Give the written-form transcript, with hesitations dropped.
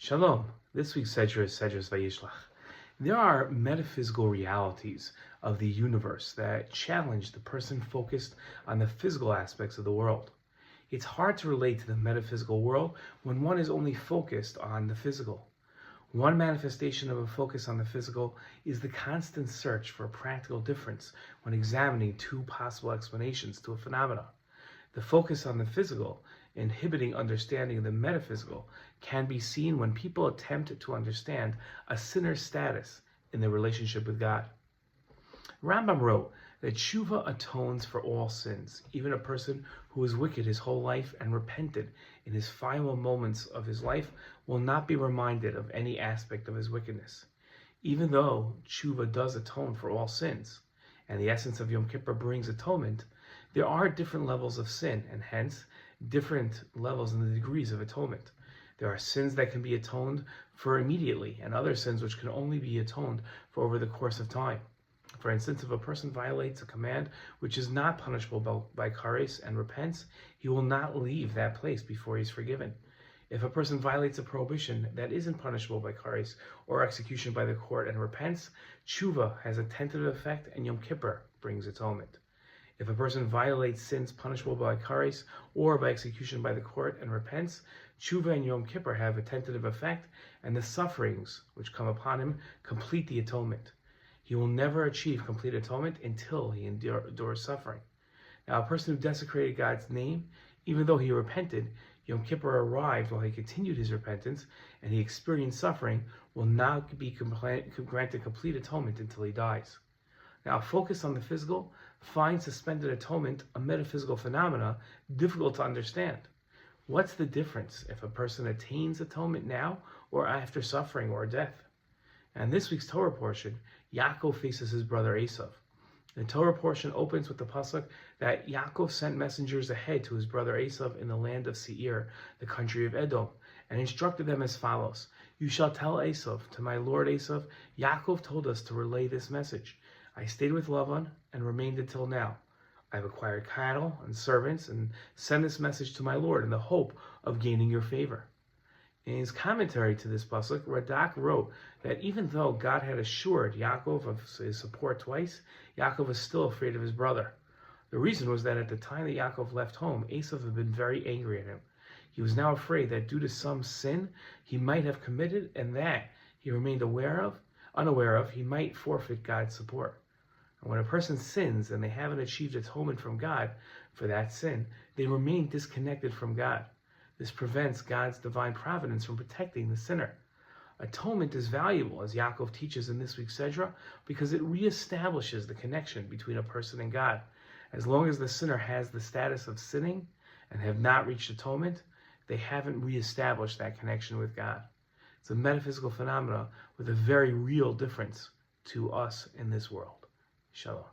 Shalom. This week's Sedra is Sedra Vayishlach. There are metaphysical realities of the universe that challenge the person focused on the physical aspects of the world. It's hard to relate to the metaphysical world when one is only focused on the physical. One manifestation of a focus on the physical is the constant search for a practical difference when examining two possible explanations to a phenomenon. The focus on the physical, inhibiting understanding of the metaphysical, can be seen when people attempt to understand a sinner's status in their relationship with God. Rambam wrote that tshuva atones for all sins. Even a person who was wicked his whole life and repented in his final moments of his life will not be reminded of any aspect of his wickedness. Even though tshuva does atone for all sins, and the essence of Yom Kippur brings atonement, there are different levels of sin, and hence different levels in the degrees of atonement. There are sins that can be atoned for immediately, and other sins which can only be atoned for over the course of time. For instance, if a person violates a command which is not punishable by kares and repents, he will not leave that place before he is forgiven. If a person violates a prohibition that isn't punishable by kares or execution by the court and repents, tshuva has a tentative effect, and Yom Kippur brings atonement. If a person violates sins punishable by kares or by execution by the court and repents, tshuva and Yom Kippur have a tentative effect, and the sufferings which come upon him complete the atonement. He will never achieve complete atonement until he endures suffering. Now, a person who desecrated God's name, even though he repented, Yom Kippur arrived while he continued his repentance, and he experienced suffering, will not be granted complete atonement until he dies. Now, focus on the physical finds suspended atonement a metaphysical phenomena difficult to understand. What's the difference if a person attains atonement now or after suffering or death? And this week's Torah portion, Yaakov faces his brother Esav. The Torah portion opens with the pasuk that Yaakov sent messengers ahead to his brother Esav in the land of Seir, the country of Edom, and instructed them as follows: "You shall tell Esav, to my lord Esav, Yaakov told us to relay this message. I stayed with Lavan and remained until now. I've acquired cattle and servants and send this message to my lord in the hope of gaining your favor." In his commentary to this pasuk, Radak wrote that even though God had assured Yaakov of his support twice, Yaakov was still afraid of his brother. The reason was that at the time that Yaakov left home, Esav had been very angry at him. He was now afraid that due to some sin he might have committed and that he remained unaware of, he might forfeit God's support. And when a person sins and they haven't achieved atonement from God for that sin, they remain disconnected from God. This prevents God's divine providence from protecting the sinner. Atonement is valuable, as Yaakov teaches in this week's Sedra, because it reestablishes the connection between a person and God. As long as the sinner has the status of sinning and have not reached atonement, they haven't reestablished that connection with God. It's a metaphysical phenomenon with a very real difference to us in this world. Shalom.